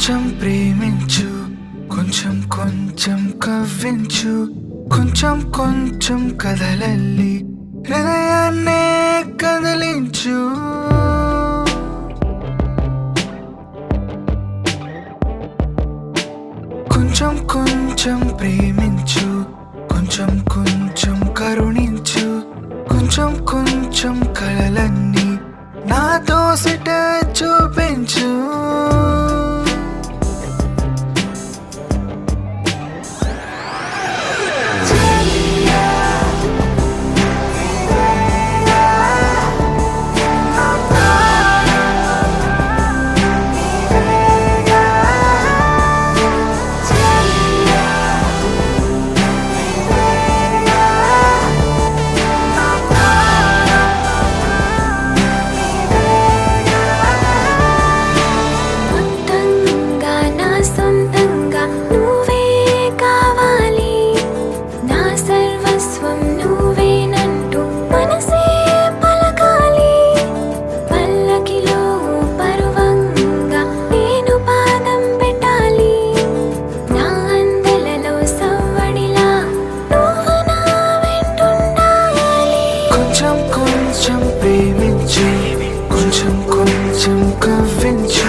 కొంచెం ప్రేమించు, కొంచెం కొంచెం కవ్వించు, కొంచెం కొంచెం కదలల్లి హృదయాన్నే కదిలించు. కొంచెం కొంచెం ప్రేమించు, కొంచెం కొంచెం కరుణించు, కొంచెం కొంచెం కలలన్నీ నాతో సిట చూపించు. కొంచెం ప్రేమించు, కొంచెం కొంచెం కవ్వించు,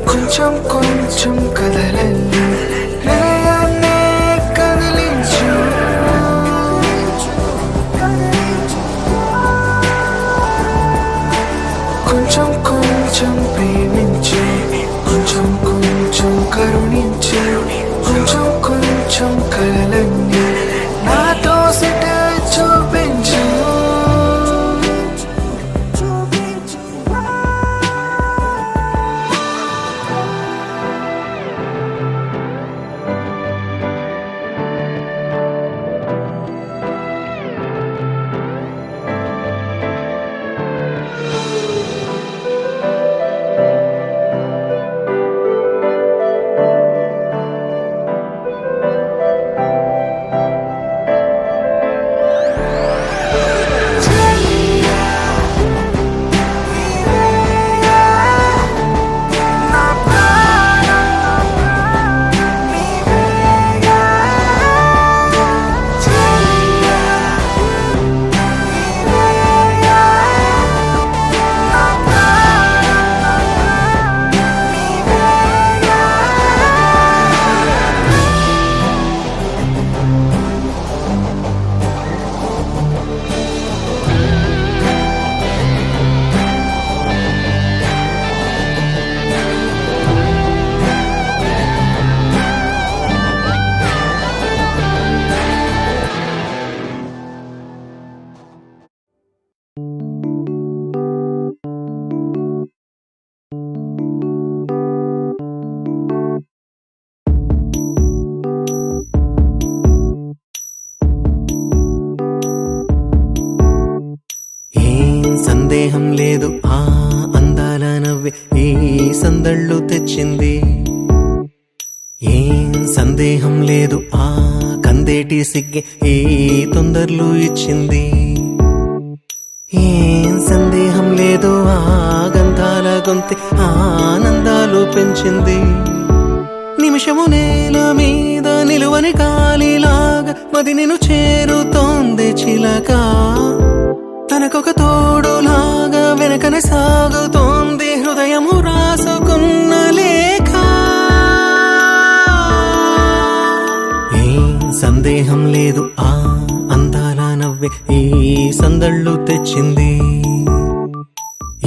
కొంచెం కొంచెం కదలల్లి హృదయాన్నే కదిలించు. కొంచెం కొంచెం ప్రేమించు, కొంచెం కొంచెం కరుణించు, కొంచెం కొంచెం కలలన్నీ నాతో సిట చూపించు. సందేహం లేదు ఆ అందాల నవ్వే ఈ సందళ్ళు తెచ్చింది. ఏం సందేహం లేదు ఆ కందేటి సిగ్గే ఈ తొందరలు ఇచ్చింది. ఏం సందేహం లేదు ఆ గంధాల గొంతి ఆనందాలు పెంచింది. నిమిషము నేల మీద నిలువని కాలిలాగా మది నిన్ను చేరుతోంది చిలక. తనకొక తోడులాగా వెనకనే సాగుతోంది హృదయము రాసుకున్న లేఖ. ఏం సందేహం లేదు ఆ అందాల నవ్వే ఈ సందళ్ళు తెచ్చింది.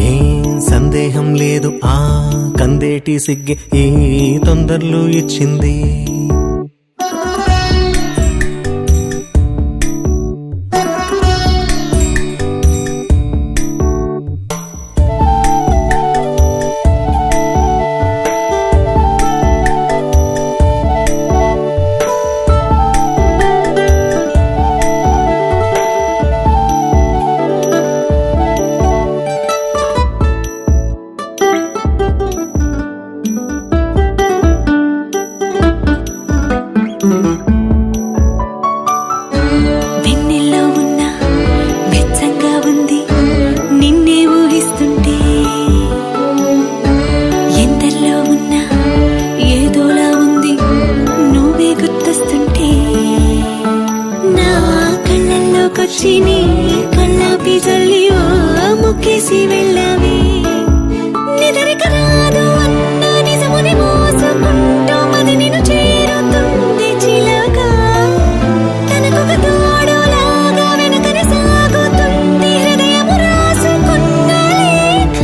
ఏం సందేహం లేదు ఆ కందేటి సిగ్గే ఈ తొందరలు ఇచ్చింది. నీటి జల్లి ఓ ముక్కేసి వెళ్ళావే నిదరిక రాదు అన్న నిజముని మోసుకుంటూ మది నిన్ను చేరుతుంది చిలక తనకొక తోడులాగా వెనుకనే సాగుతుంది హృదయము రాసుకున్న లేఖ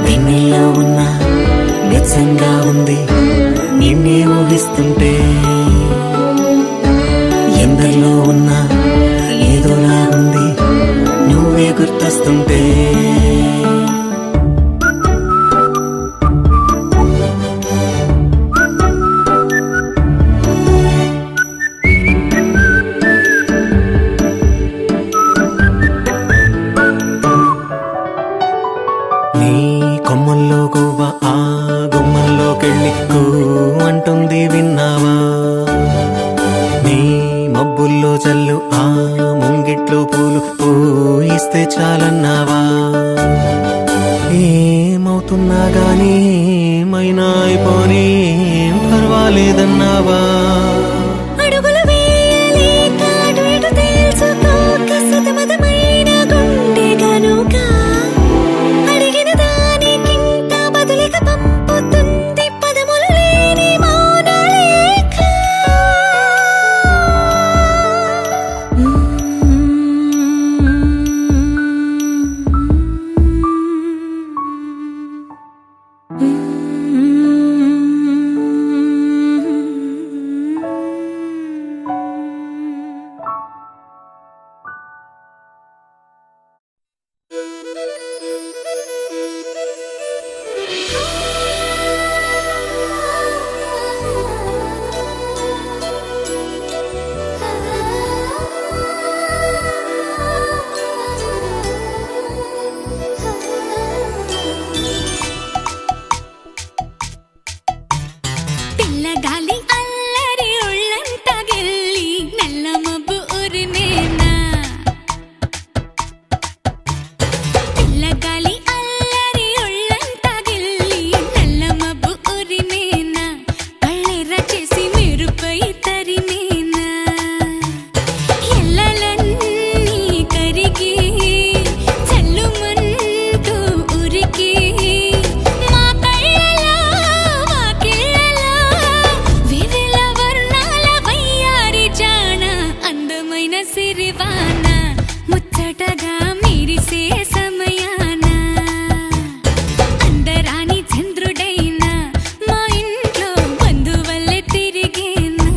వెన్నెల్లో ఉన్న నిజంగా ఉంది నిన్నే ఊహిస్తుంటే ఎందరిలో ఉన్నా ఏదోలా ఉంది నువ్వే గుర్తొస్తుంటే నీ కొమ్మల్లో గువ్వ ఆ గుమ్మల్లోకెళ్ళి కూ అంటుంది విన్నావా నీ మబ్బుల్లో చల్లు ఆ ముంగిట్లో పూలు పూయిస్తే చాలన్నావా ఏమవుతున్నా గానీ ఏమైనా అయిపోనీ ఏం పర్వాలేదన్నావా అడుగులు వేయలేక అటు ఇటు తేల్చుకోక సతమతమైన గుండె గనుక అడిగిన దానికింత బదులిక పంపుతుంది పదములు లేని మౌన లేఖ పిల్లగాలి అల్లరి ఒళ్ళంతా గెల్లి నల్ల మబ్బు ఉరిమేనా పిల్లగాలి అల్లరి ఒళ్ళంతా గెల్లి నల్ల మబ్బు ఉరిమేనా కళ్ళెర్ర చేసి మెరుపై తరిమేనా ఎల్లలన్నీ కరిగి చల్లుమంటూ ఉరికి మా కళ్ళలో వాకిళ్ళలో వివిల వర్ణాల వయ్యారి జాణ అందమైన సిరివాన ముచ్చటగా మెరిసే సమయాన అందరాని చంద్రుడైనా మా ఇంట్లో బంధువల్లే తిరిగేనా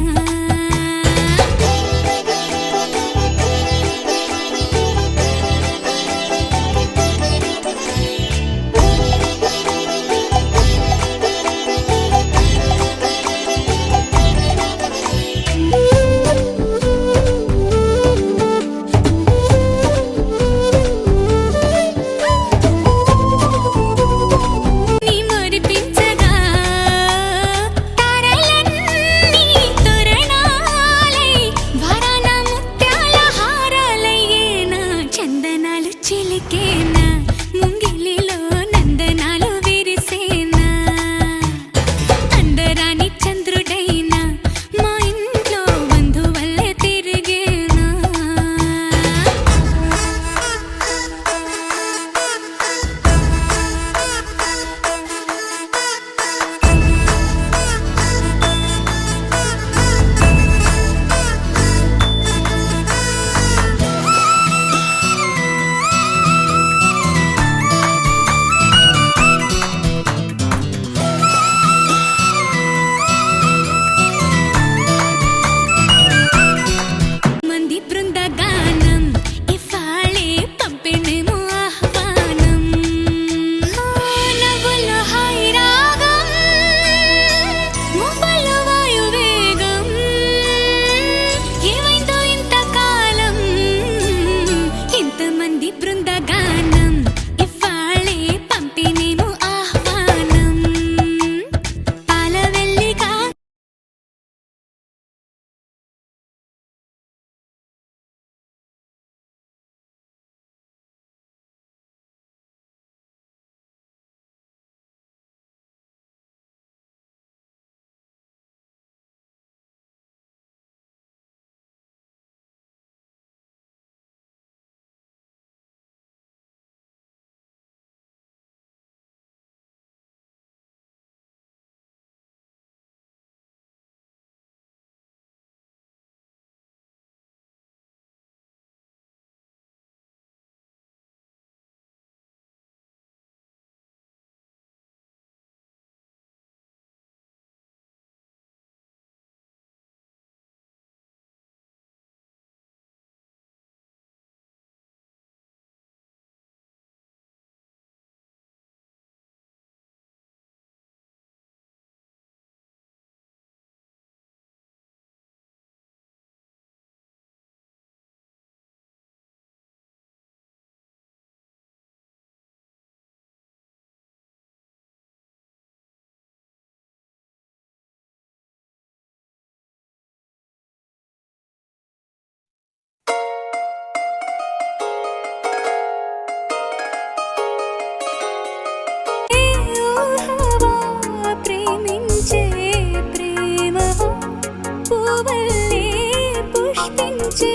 పుష్పించే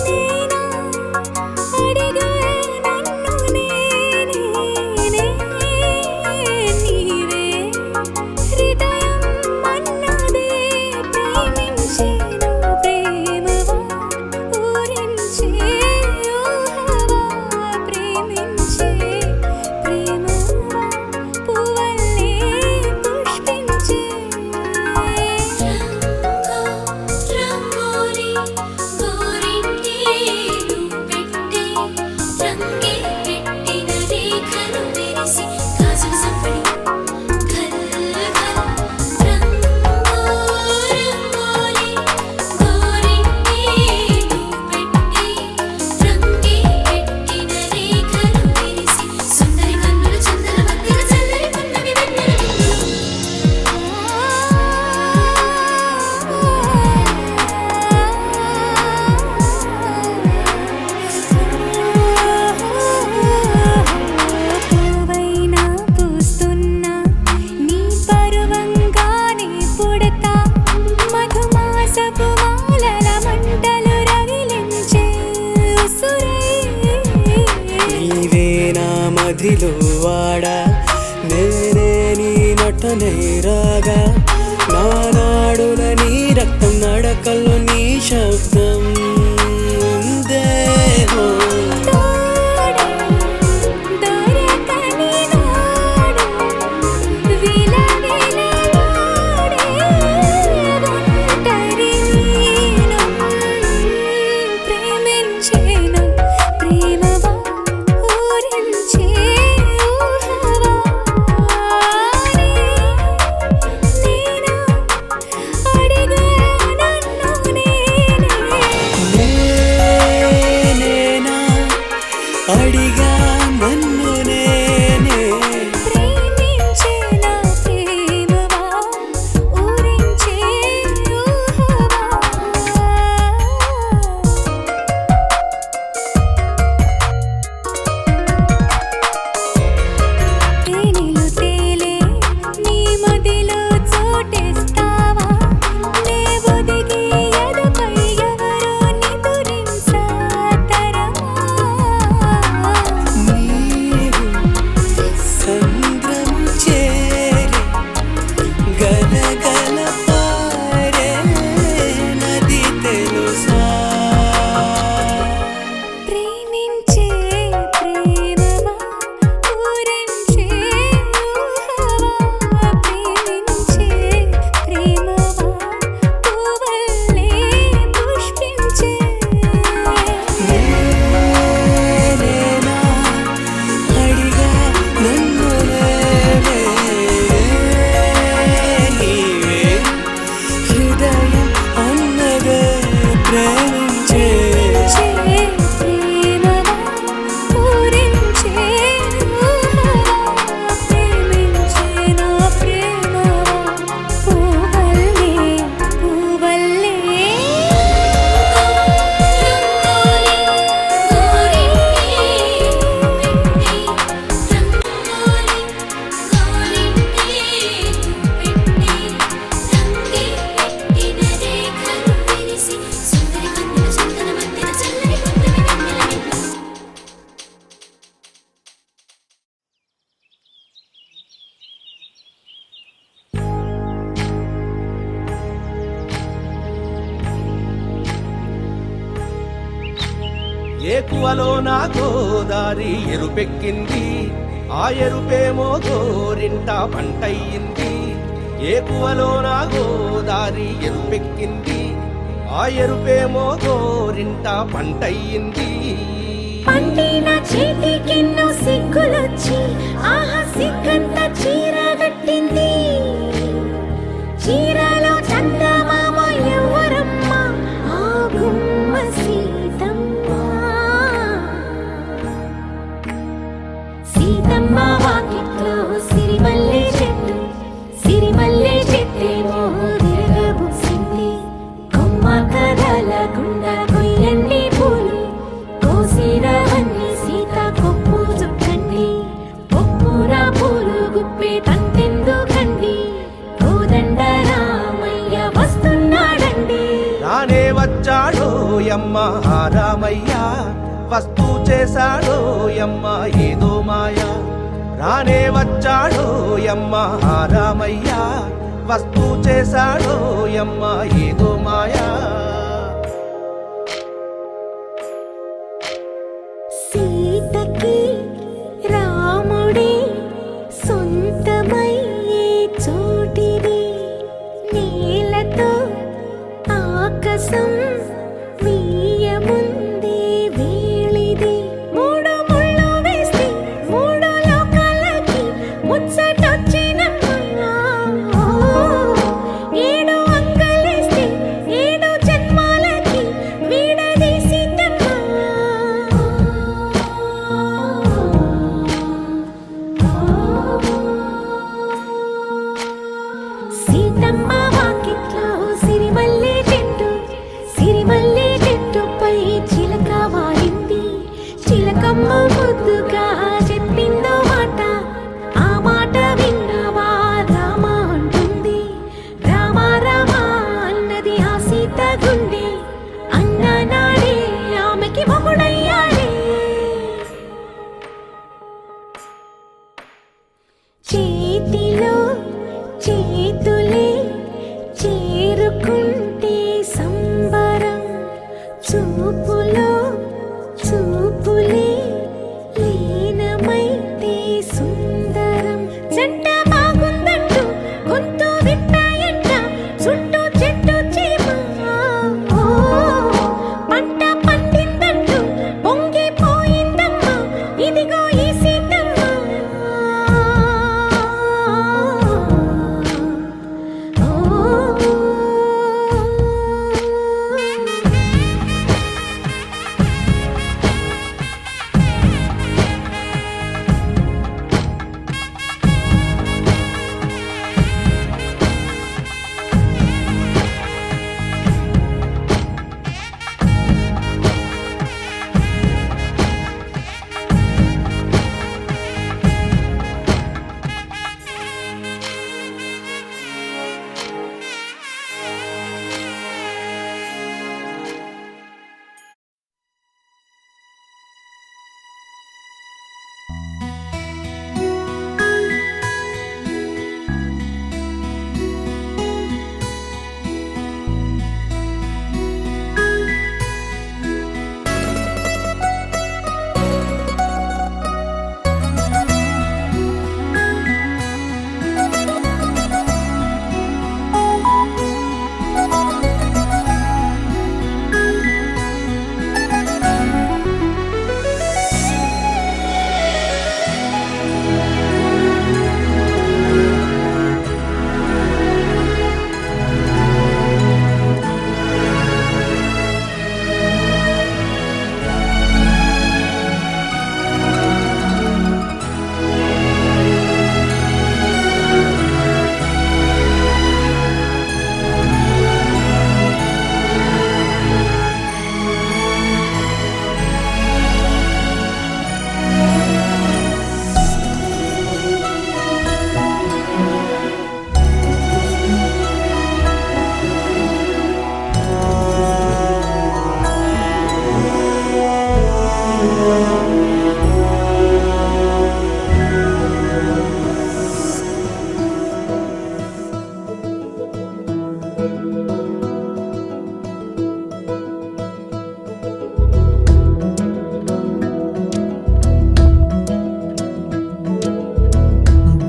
నేనా అడిగా నన్ను నేనే నీవే హృదయం అన్నదే ప్రేమించేను ప్రేమవా ఊరించే ఊహవా ప్రేమించే ప్రేమవా పువ్వల్లే పుష్పించే రంగోలి గోరింటే పెట్టే రంగే పెట్టిన రేఖలు మెరిసి గాజుల సంపడి ఘల్ ఘల్ రంగోలి గోరింటే పెట్టే రంగే పెట్టిన రేఖలు మెరిసి సుందరి కన్నుల చందన మధ్యన చల్లని పున్నమి వెన్నెల పువ్వైనా పూస్తున్నా నీ పరువంగానే పుడతా మధుమాసపు మాలల మంటలు రగిలించే ఉసురై నీవే నా మదిలో వాడా నేనే నీ నటనే రాగా నా నాడుల నీ రక్తం నడకల్లో నీ శబ్దం ఉందేహో తోడే దొరకని నాడు విలవిలలాడే ఒంటరి నేను ప్రేమించేను ప్రేమవా ఊరించే ఊహవా నేనా అడిగా నన్ను నేనేనా అడిగా నన్ను నేనే ప్రేమించే నా ప్రేమవా ఊరించే ఊహవా తేనెలు తేలే నీ మదిలో చోటేస్తావా నే ఒదిగి ఎదపై ఎవరో నిదురించా తరమా నీవు సంద్రం చేరి గలగల పారే నది తెలుసా ప్రేమించే ప్రేమవా ఊరించే ఊహవా ప్రేమించే ప్రేమవా పువ్వల్లే పుష్పించే నేనేనా అడిగా నన్ను నేనే నీవే హృదయం అన్నదే ప్రేమించే ప్రేమవా ఊరించే ఊహవా ప్రేమించే నా ప్రేమవా పువ్వల్లే పువ్వల్లే ఏకువలో నా గోదారి ఎరుపెక్కింది ఆ ఎరుపేమో గోరింట పంటయ్యింది ఏకువలో నా గోదారి ఎరుపెక్కింది ఆ ఎరుపేమో గోరింట పంటయ్యింది పండిన చేతికెన్నో సిగ్గులొచ్చి ఆహా సిగ్గంత చీరగట్టింది చీరలో చందమామ ఎవరమ్మ ఆ గుమ్మ సీతమ్మ సీతమ్మ వాకిట్లో సిరిమల్లె చెట్టేమో విరగబూసింది కొమ్మ కదలకుండా కొయ్యండి పూలు కోసిరవన్నీ సీత కొప్పు చుట్టండి ఒప్పున పూలు గుప్పే తంతెందుకండి కోదండ రామయ్య వస్తు యమ్మ రామయ్య వస్తూ చేశాడో యమ్మ ఏదో మాయ రానే వచ్చాడో యమ్మ రామయ్య వస్తూ చేశాడో యమ్మ ఏదో మాయా సీతకి రాముడే సొంతమయ్యే చోటిది నేలతో ఆకాశం వీయముందే వేళిది మూడు ముళ్ళు వేస్తే మూడు లోకాలకి ముచ్చటొచ్చినమ్మా ఏడు అంగలేస్తే ఏడు జన్మాలకి వీడదీసిద్దమ్మా సీతమ్మ వాకిట్లో సిరిమల్లె చెట్టుపై చిలక వాలింది చిలకమ్మ ముద్దుగా చెప్పిందో మాట ఆ మాట విన్నవా రామ అంటుంది రామ రామ అన్నది ఆ సీత గుండె అన్న నాడే ఆమెకి మొగుడయ్యాడే చేతిలో చేతులే చేరుకుంటే సంబరం చూపులో చూపులే లీనమైతే సుందరం జంట బాగుందంటూ గొంతు విప్పాయంట చుట్టూ చెట్టు చీమ పంట పండిందంటూ పొంగిపోయిందమ్మా ఇదిగో ఈ సీతమ్మ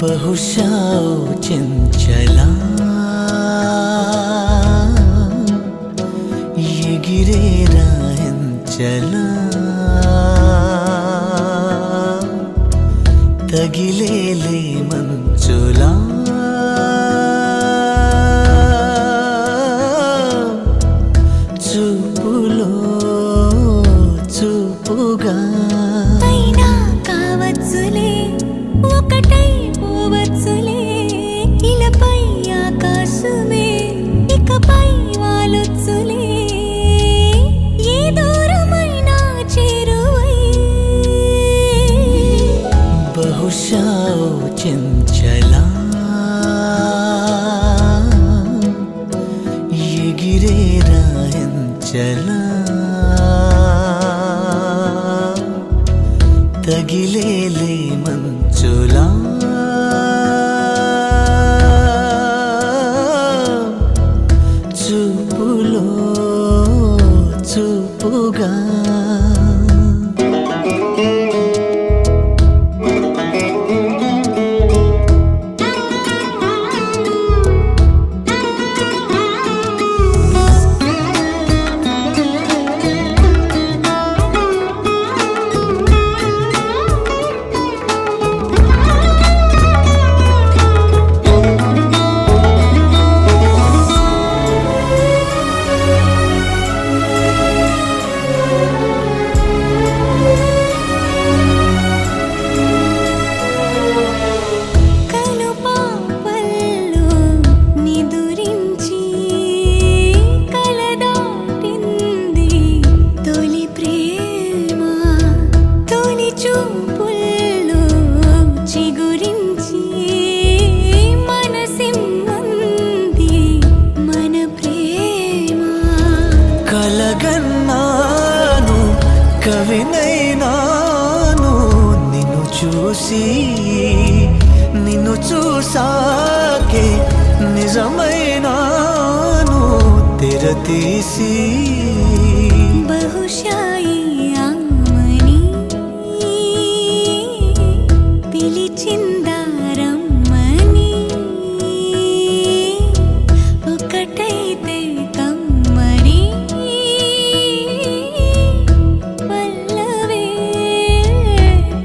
బహుశా ఓ చెంచలా ఎగిరే రాయంచలా తగిలేలే మంచులా చూపులో చూపుగా అయినా కావచ్చులే ఒకటై పోవచ్చులే ఇలపై ఆకాశమే ఇకపై వాలొచ్చులే ఏ దూరమైనా చేరువై బహుశా రాయించలా తగిలేలే మంచులా చూపులో చూపుగా కవినైనాను నిన్ను చూసి నిన్ను చూసాకే నిజమైనాను తెరతీసి బహుశా ఈ అమ్మని పిలిచిందా రమ్మని ఒకటైతే కమ్మని పల్లవే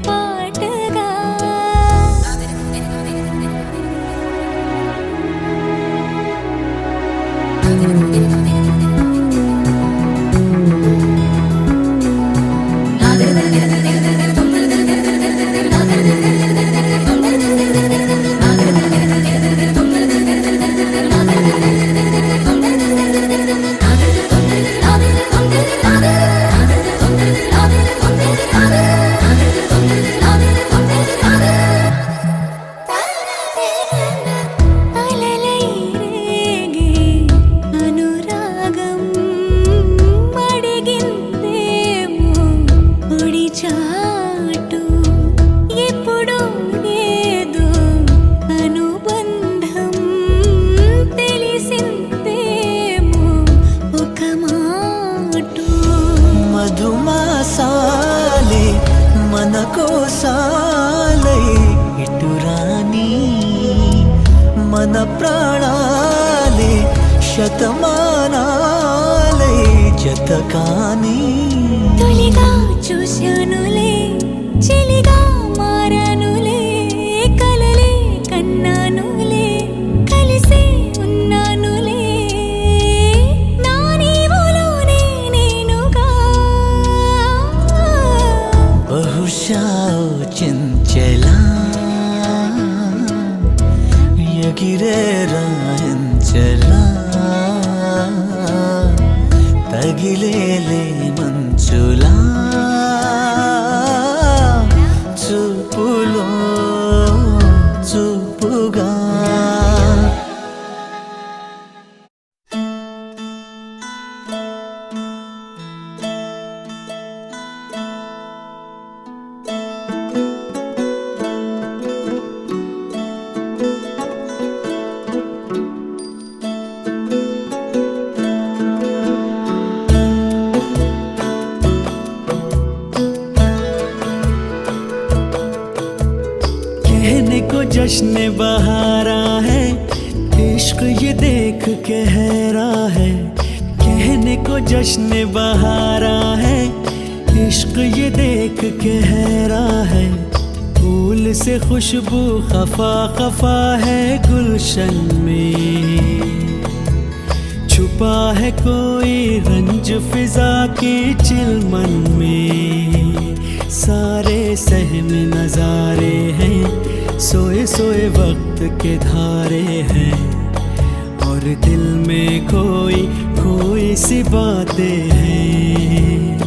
పాటగా మధుమాసాలే మన కోసాలై ఇటురాని మన ప్రాణాలే శతమానాలై జతకాని తొలిగా చూశానులే చెలిగా మారానులే కలలే కన్నానులే కలిసే ఉన్నానులే నా నీవులోనే నేనుగా బహుశా చెంచలా ఎగిరే రాయించలా తగిలేలే మంచులా చూపులో చూపుగా कहने को जश्न बहारा है इश्क ये देख के हैरा है कहने को जश्न बहारा है इश्क ये देख के हैरा है फूल से खुशबू खफा खफा है गुलशन में छुपा है कोई रंज फिजा की चिलमन में सारे सहम नजारे हैं सोए सोए वक्त के धारे हैं और दिल में कोई कोई सी बातें हैं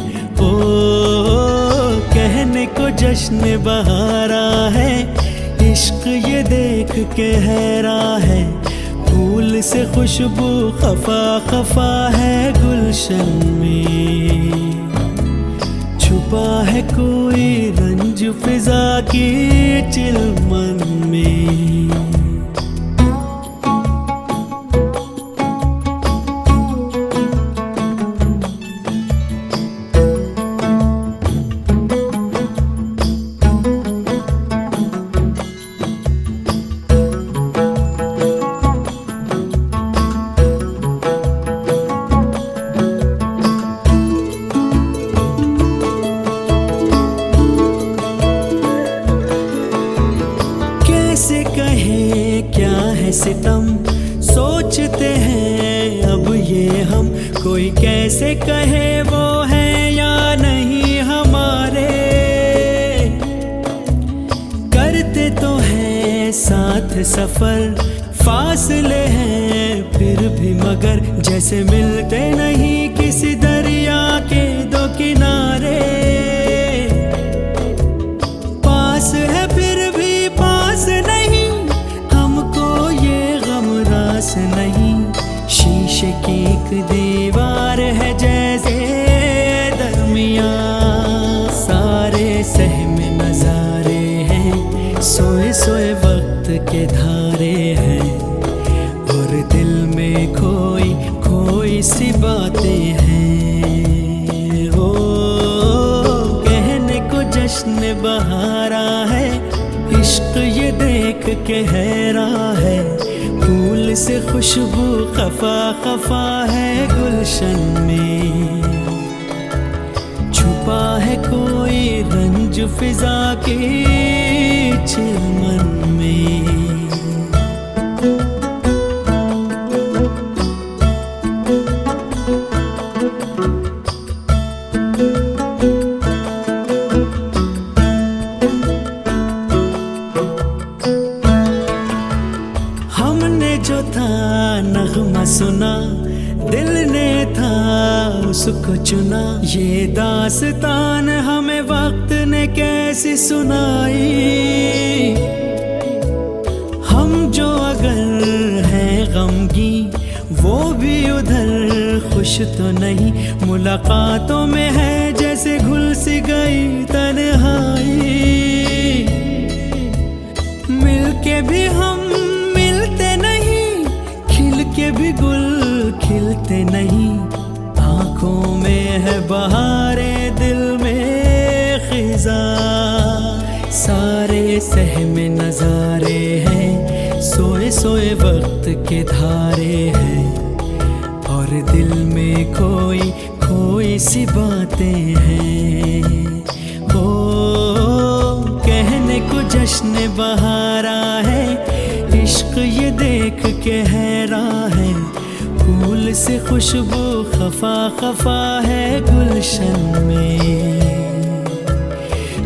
ओ कहने को जश्न बहारा है इश्क ये देख के हैरा है फूल फूल से खुशबू खफा खफा है गुलशन में, छुपा है कोई रंज फिजा की चिलमन में। कैसे कहें क्या है सितम, सोचते हैं अब ये हम, कोई कैसे कहे वो है या नहीं हमारे। करते तो हैं साथ सफर, फासले हैं फिर भी मगर, जैसे मिलते नहीं किसी दरिया के दो किनारे। पास है फिर भी पास नहीं, हमको ये गम रास नहीं। शीशे की एक दीवार है जैसे दरमियां, सारे सहमे नजारे हैं, सोए सोए वक्त के धारे हैं, और दिल में खोई खोई सी बातें हैं। हो कहने को जश्न बहारा है, इश्क ये देख के हैरान है, फूल से खुशबू खफा खफा है गुलशन में, छुपा है कोई रंज फिजा के चिलमन में। हमने जो था नगमा सुना, दिल ने था उसको चुना, ये दास्तान हमें वक्त ने कैसी सुनाई। हम जो अगर हैं गमगी, वो भी उधर खुश तो नहीं, मुलाकातों में है जैसे घुल सी गई तन्हाई। मिलके भी हम मिलते नहीं, खिल के भी गुल खिलते नहीं, आंखों में है बहारे दिल में खिजा, सारे सहमे नजारे हैं, सोए सोए वक्त के धारे हैं, और दिल में खोई खोई सी बातें हैं। हो कहने को जश्न बहारा है, इश्क ये देख के हैरान है, फूल से खुशबू खफा खफा है गुलशन में,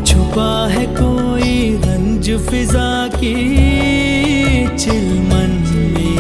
छुपा है कोई रंज फिजा की चिलमन में।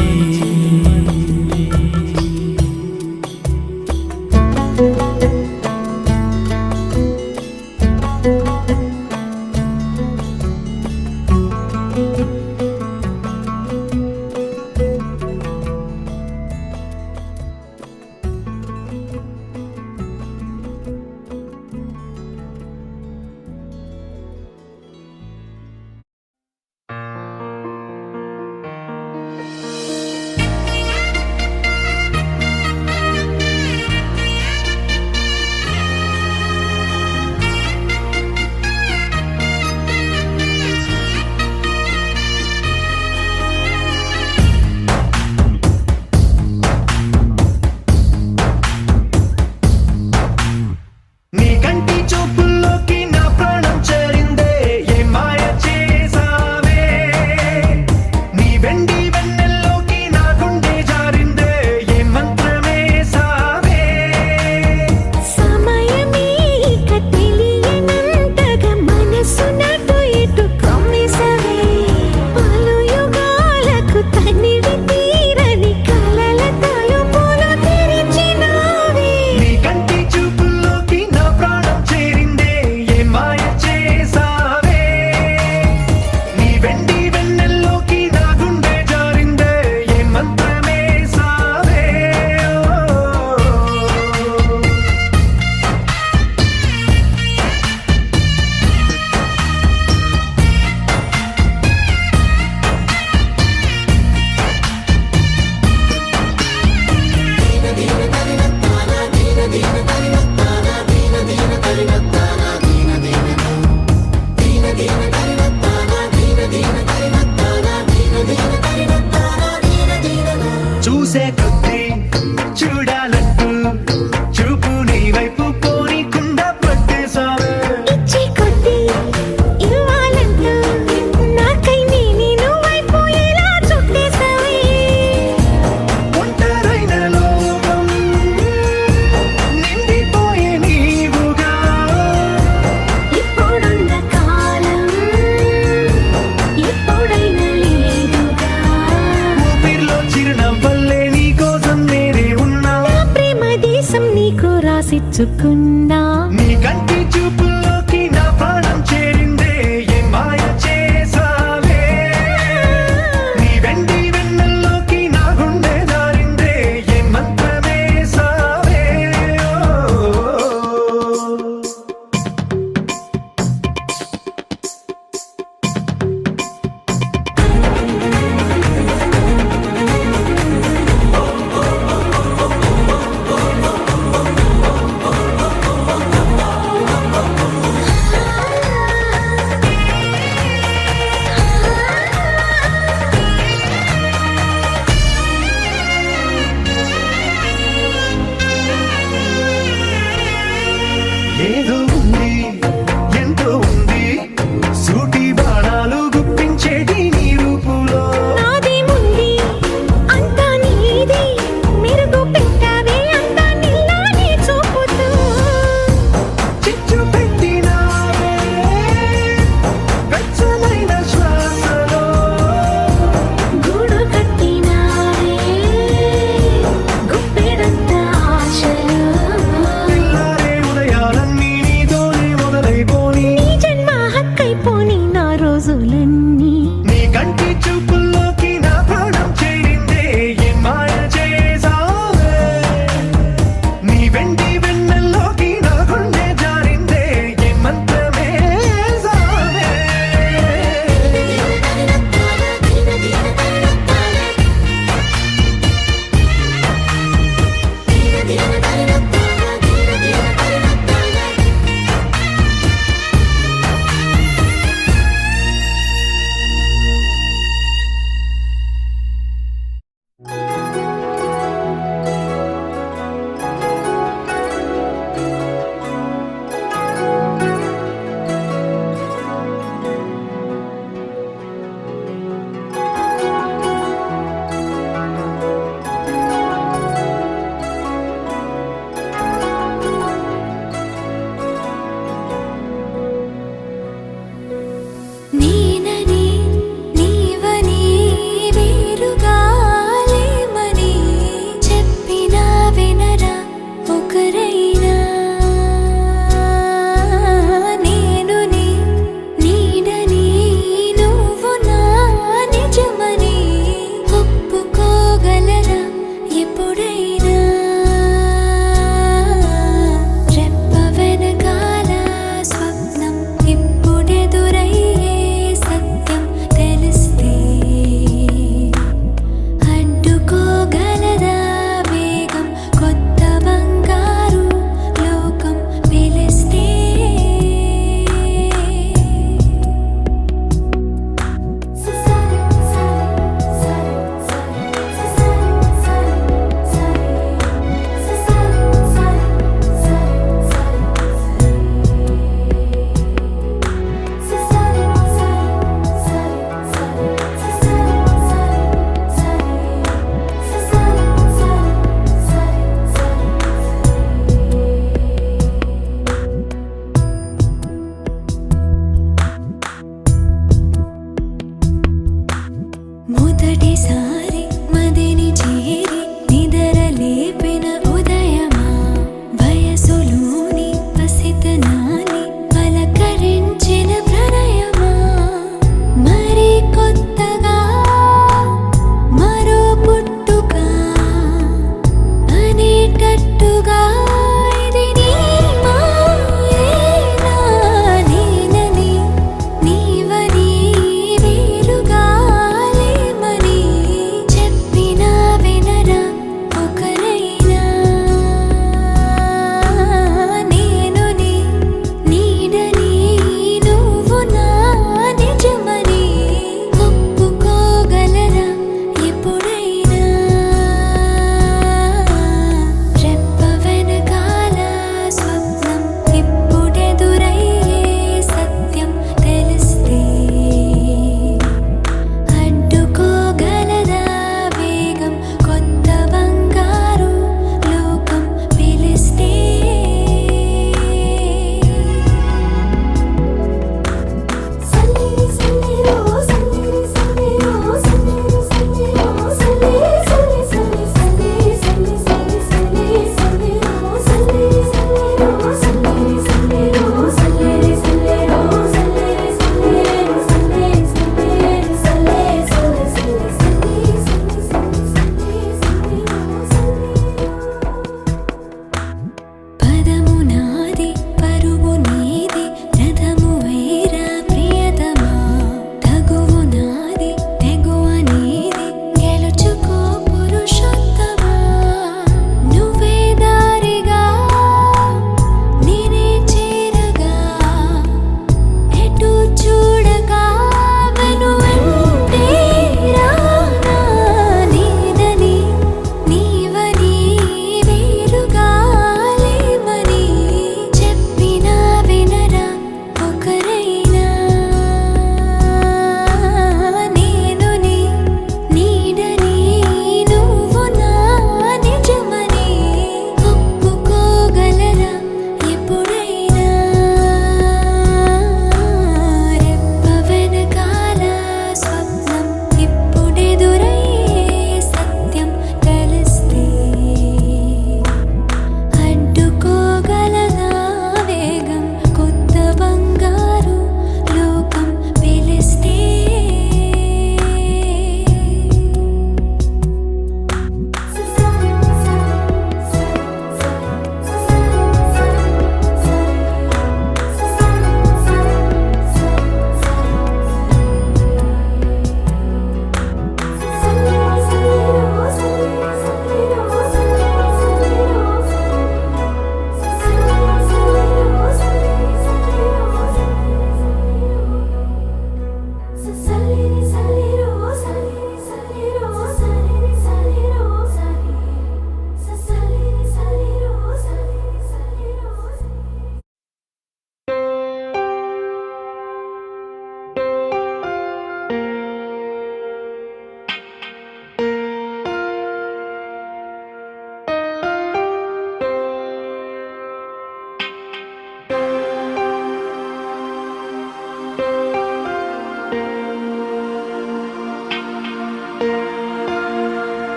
దేశం నీకు రాసిచ్చుకున్నా నీ కంటి చూపుల్లోకి నా ప్రాణం చేరిందే ఏ మాయ చేసావే నీ వెండి వెన్నెల్లోకి నా గుండె జారిందే ఏ మంత్రమేసావే ఏదో ఉంది ఎంతో ఉంది సూటి బాణాలు గుప్పించేటి నీ రూపులో నాదేముంది అంతా నీది మెరుగు పెట్టావే అంతా నిల్లానే చూపుతూ చిచ్చు పెట్టినావే వెచ్చనైన శ్వాసలో గూడు కట్టినావే గుప్పెడంత ఆశలు తెల్లారే ఉదయాలన్నీ నీ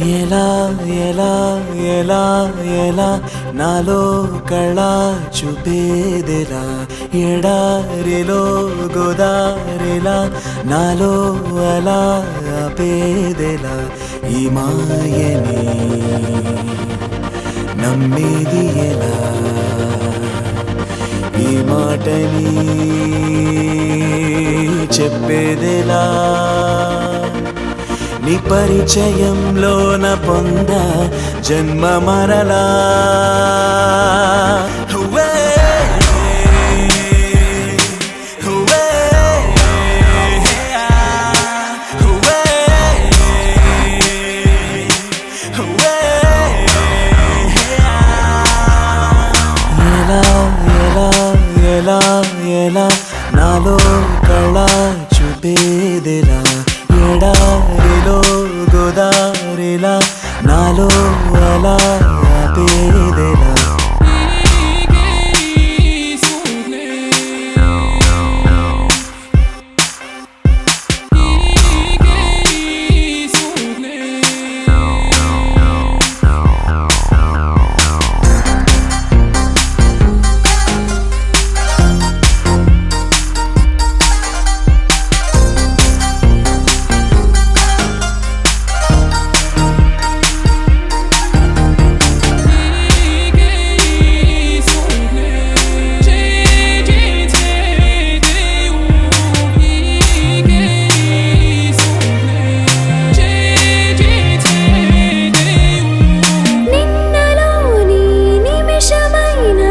ఎలా ఎలా ఎలా ఎలా నాలో కళ చూపేదెలా ఎడారిలో గోదారిలా నాలో అలా ఆపేదెలా ఈ మాయని నమ్మేది ఎలా ఈ మాటని చెప్పేదెలా నీ పరిచయంలోన పొంద జన్మ మరలా హువే, హువే, హువే, హువే. ఎలా ఎలా ఎలా ఎలా నాలో కళ చూపేదెలా ఎడారిలో గోదారిలా నాలో అలా ఆపేదెలా నిన్నలోని నిమిషమైన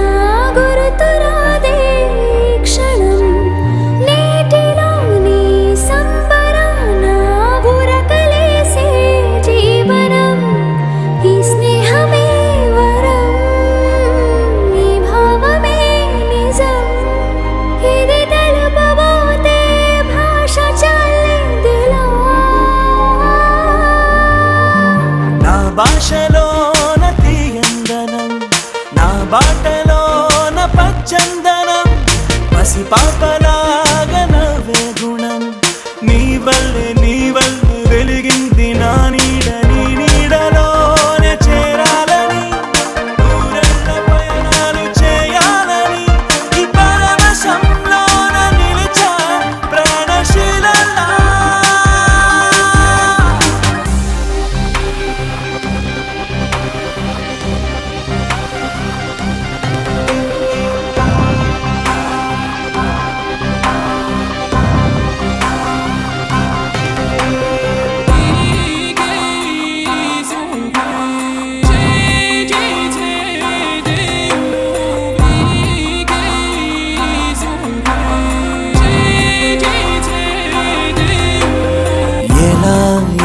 గుర్తురాదే క్షణం నేటిలోని సంబరాన ఉరకలేసే జీవనం ఈ స్నేహమే వరం ఈ భావమే నిజం ఇది తెలుపబోతే భాష చాలేదిలా నా భాషలోన తీయందనం నా బాటలోన పచ్చందనం పసిపాపలాగా నవ్వే గుణం నీ వల్లే వెలిగింది నా నీడ నీ నీడలోనే చేరాలని దూరెళ్ళ పయనాలు చేయాలని ఈ పరవశంలోన నిలిచా ప్రాణశీలలా ఎలా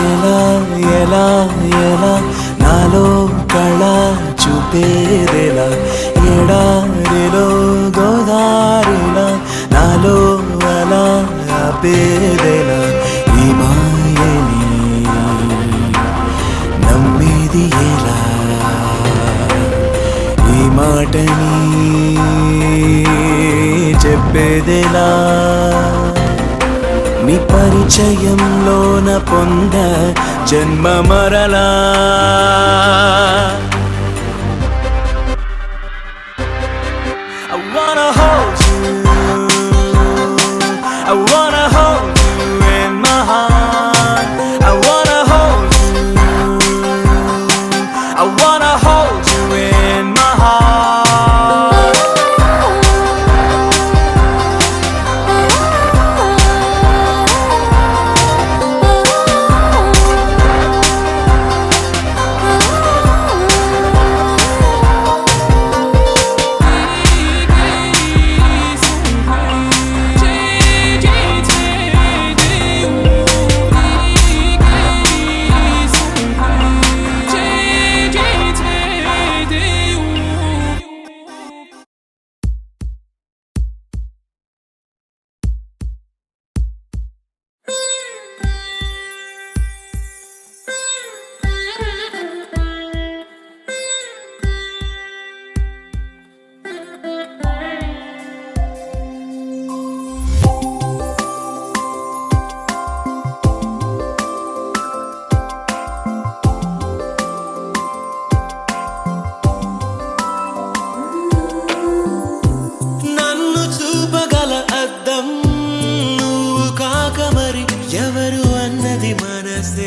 ఎలా ఎలా ఎలా నాలో కళ చూపేదెలా ఎడారిలో గోదారిలా నాలో అలా ఆపేదెలా ఈ మాయని నమ్మేది ఎలా ఈ మాటని చెప్పేదెలా నీ పరిచయంలోన పొంద జన్మ మరలా I wanna hold you I wanna hold you in my heart I wanna hold you I wanna hold you in my heart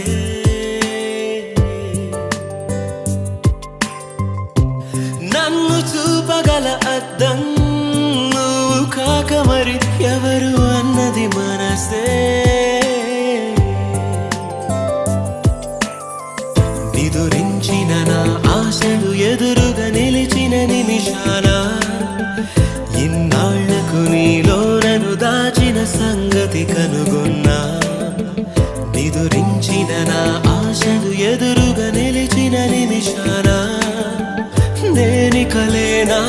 మనసే నన్ను చూపగల అద్దం నువ్వు కాక మరి ఎవరు అన్నది మనసే నిదురించిన నా ఆశలు ఎదురుగా నిలిచిన నిమిషాన ఇన్నాళ్లకు నీలో నన్ను దాచిన సంగతి కనుగొన్నా నిదురించిన నా ఆశలు ఎదురుగా నిలిచిన నిమిషాన నేనికలేనా